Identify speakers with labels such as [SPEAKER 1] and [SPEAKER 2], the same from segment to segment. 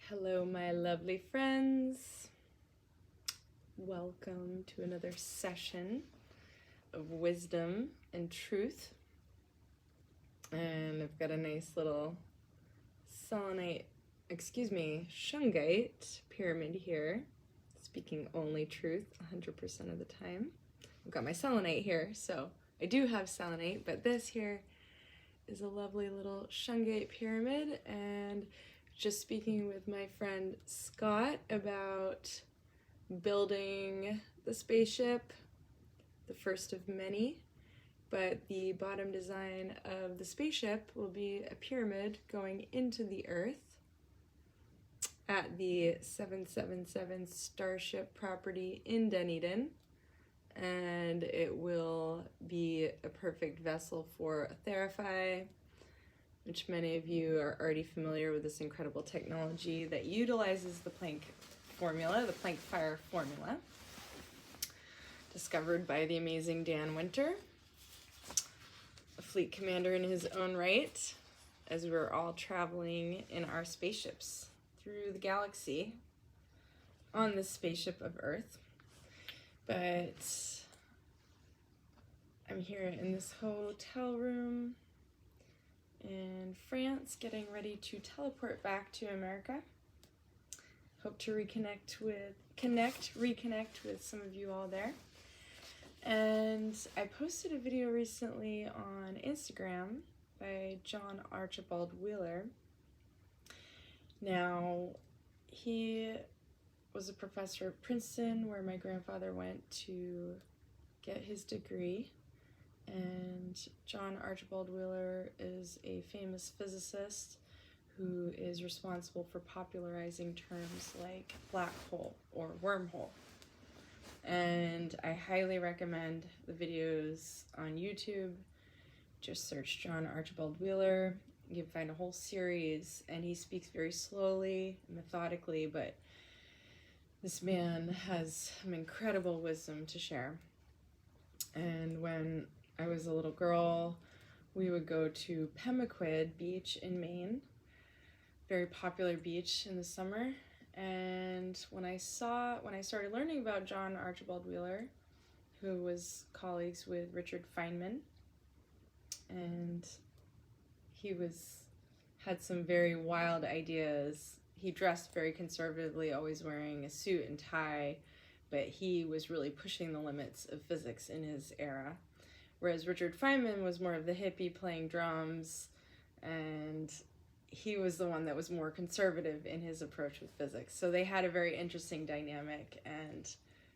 [SPEAKER 1] Hello, my lovely friends. Welcome to another session of wisdom and truth. And I've got a nice little shungite pyramid here, speaking only truth 100% of the time. I've got my selenite here, so I do have selenite, but this here is a lovely little shungite pyramid, and just speaking with my friend Scott about building the spaceship, the first of many, but the bottom design of the spaceship will be a pyramid going into the Earth at the 777 Starship property in Dunedin, and it will be a perfect vessel for a Therapy, which many of you are already familiar with, this incredible technology that utilizes the Planck formula, the Planck fire formula, discovered by the amazing Dan Winter, a fleet commander in his own right, as we're all traveling in our spaceships through the galaxy on this spaceship of Earth. But I'm here in this hotel room in France, getting ready to teleport back to America. Hope to reconnect with some of you all there. And I posted a video recently on Instagram by John Archibald Wheeler. Now, he was a professor at Princeton, where my grandfather went to get his degree. And John Archibald Wheeler is a famous physicist who is responsible for popularizing terms like black hole or wormhole. And I highly recommend the videos on YouTube. Just search John Archibald Wheeler. You can find a whole series, and he speaks very slowly, methodically, but this man has some incredible wisdom to share. And when I was a little girl, we would go to Pemaquid Beach in Maine, very popular beach in the summer. And when I started learning about John Archibald Wheeler, who was colleagues with Richard Feynman, and he had some very wild ideas. He dressed very conservatively, always wearing a suit and tie, but he was really pushing the limits of physics in his era. Whereas Richard Feynman was more of the hippie playing drums, and he was the one that was more conservative in his approach with physics. So they had a very interesting dynamic, and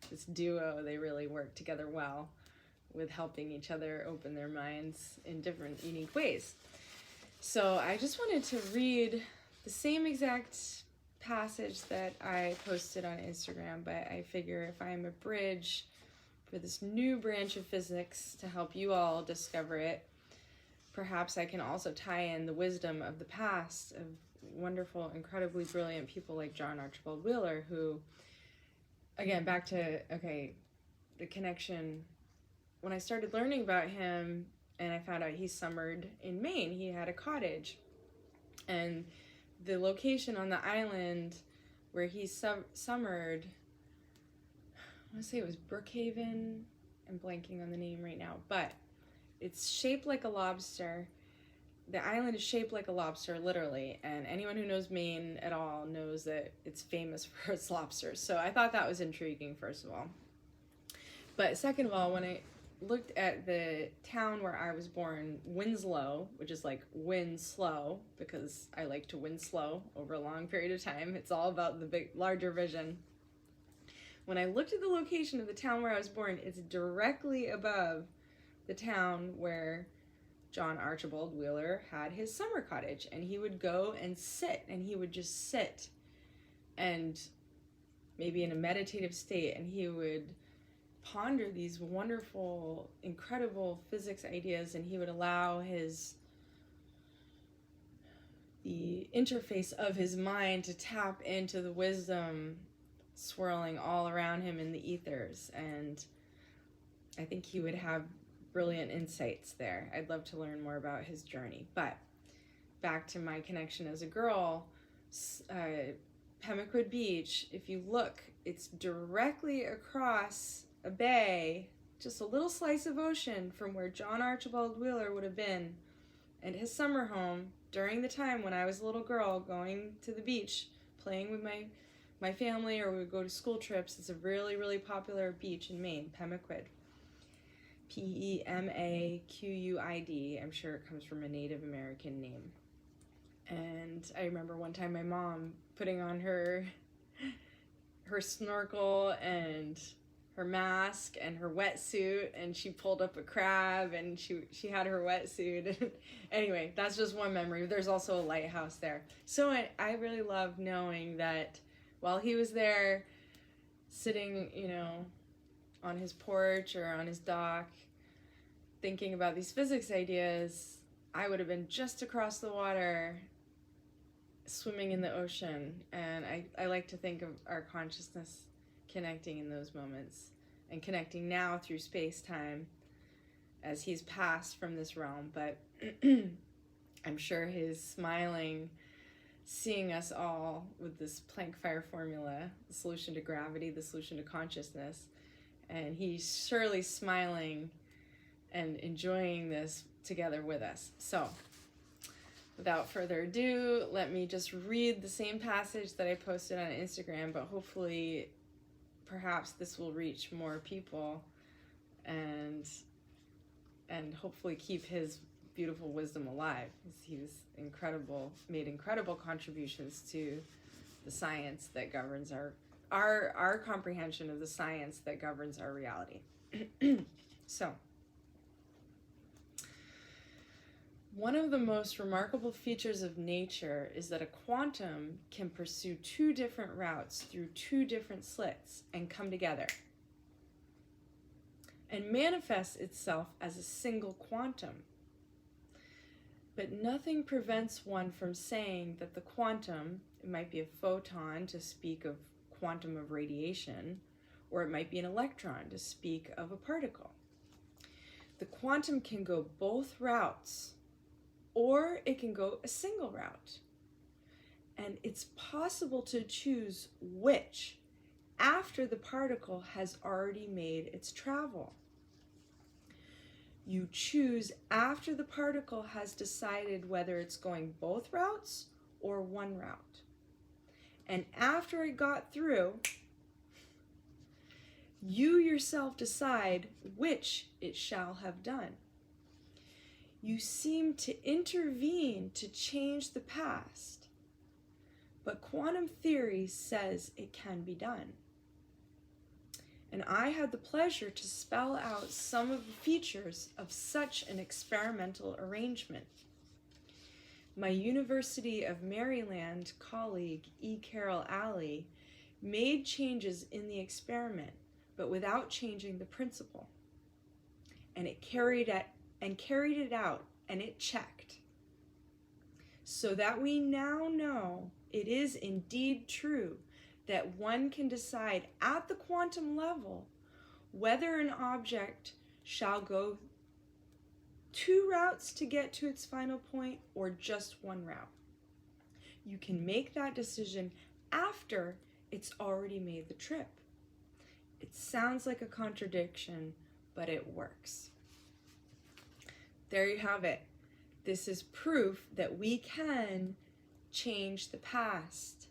[SPEAKER 1] this duo, they really worked together well with helping each other open their minds in different, unique ways. So I just wanted to read the same exact passage that I posted on Instagram, but I figure if I'm a bridge for this new branch of physics to help you all discover it, perhaps I can also tie in the wisdom of the past of wonderful, incredibly brilliant people like John Archibald Wheeler, who, again, back to, the connection. When I started learning about him and I found out he summered in Maine, he had a cottage. And the location on the island where he summered, I want to say it was Brookhaven. I'm blanking on the name right now, but it's shaped like a lobster. The island is shaped like a lobster, literally, and anyone who knows Maine at all knows that it's famous for its lobsters. So I thought that was intriguing, first of all. But second of all, when I looked at the town where I was born, Winslow, which is like win slow, because I like to win slow over a long period of time. It's all about the larger vision. When I looked at the location of the town where I was born, it's directly above the town where John Archibald Wheeler had his summer cottage, and he would go and sit, and he would just sit, and maybe in a meditative state, and he would ponder these wonderful, incredible physics ideas, and he would allow the interface of his mind to tap into the wisdom swirling all around him in the ethers. And I think he would have brilliant insights there. I'd love to learn more about his journey. But back to my connection as a girl, Pemaquid Beach, if you look, it's directly across a bay, just a little slice of ocean from where John Archibald Wheeler would have been and his summer home during the time when I was a little girl going to the beach, playing with my family, or we would go to school trips. It's a really, really popular beach in Maine, Pemaquid. Pemaquid. I'm sure it comes from a Native American name. And I remember one time my mom putting on her snorkel and her mask and her wetsuit, and she pulled up a crab, and she had her wetsuit. Anyway, that's just one memory. There's also a lighthouse there. So I really love knowing that while he was there sitting, on his porch or on his dock thinking about these physics ideas, I would have been just across the water swimming in the ocean. And I like to think of our consciousness connecting in those moments, and connecting now through space-time as he's passed from this realm. But I'm sure he's smiling, seeing us all with this Planck fire formula, the solution to gravity, the solution to consciousness, and he's surely smiling and enjoying this together with us. So without further ado, let me just read the same passage that I posted on Instagram, but hopefully perhaps this will reach more people and hopefully keep his beautiful wisdom alive. He's incredible, made incredible contributions to the science that governs our comprehension of the science that governs our reality. So, one of the most remarkable features of nature is that a quantum can pursue two different routes through two different slits and come together and manifests itself as a single quantum. But nothing prevents one from saying that the quantum, it might be a photon to speak of quantum of radiation, or it might be an electron to speak of a particle. The quantum can go both routes, or it can go a single route. And it's possible to choose which after the particle has already made its travel. You choose after the particle has decided whether it's going both routes or one route. And after it got through, you yourself decide which it shall have done. You seem to intervene to change the past, but quantum theory says it can be done. And I had the pleasure to spell out some of the features of such an experimental arrangement. My University of Maryland colleague, E. Carroll Alley, made changes in the experiment, but without changing the principle. And it carried it out, and it checked. So that we now know it is indeed true that one can decide at the quantum level whether an object shall go two routes to get to its final point or just one route. You can make that decision after it's already made the trip. It sounds like a contradiction, but it works. There you have it. This is proof that we can change the past.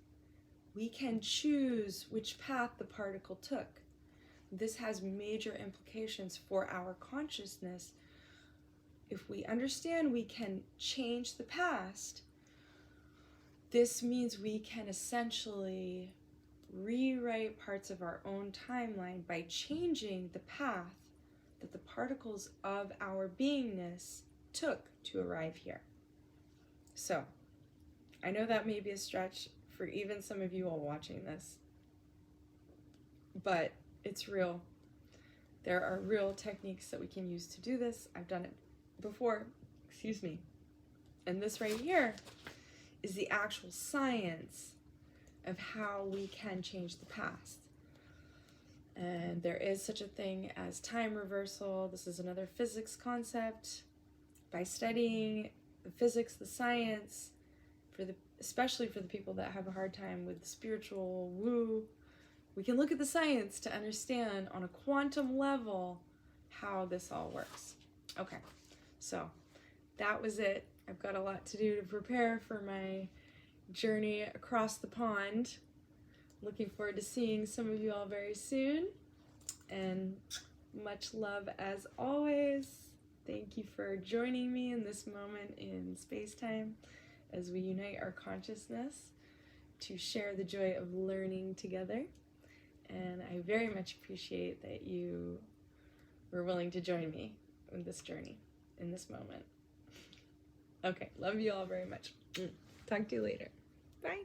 [SPEAKER 1] We can choose which path the particle took. This has major implications for our consciousness. If we understand we can change the past, this means we can essentially rewrite parts of our own timeline by changing the path that the particles of our beingness took to arrive here. So, I know that may be a stretch for even some of you all watching this, but it's real. There are real techniques that we can use to do this. I've done it before, and this right here is the actual science of how we can change the past. And there is such a thing as time reversal. This is another physics concept. By studying the physics, the science, for the especially for the people that have a hard time with spiritual woo, we can look at the science to understand on a quantum level how this all works. Okay, so that was it. I've got a lot to do to prepare for my journey across the pond. Looking forward to seeing some of you all very soon. And much love as always. Thank you for joining me in this moment in space-time as we unite our consciousness to share the joy of learning together. And I very much appreciate that you were willing to join me in this journey, in this moment. Okay, love you all very much. Talk to you later. Bye.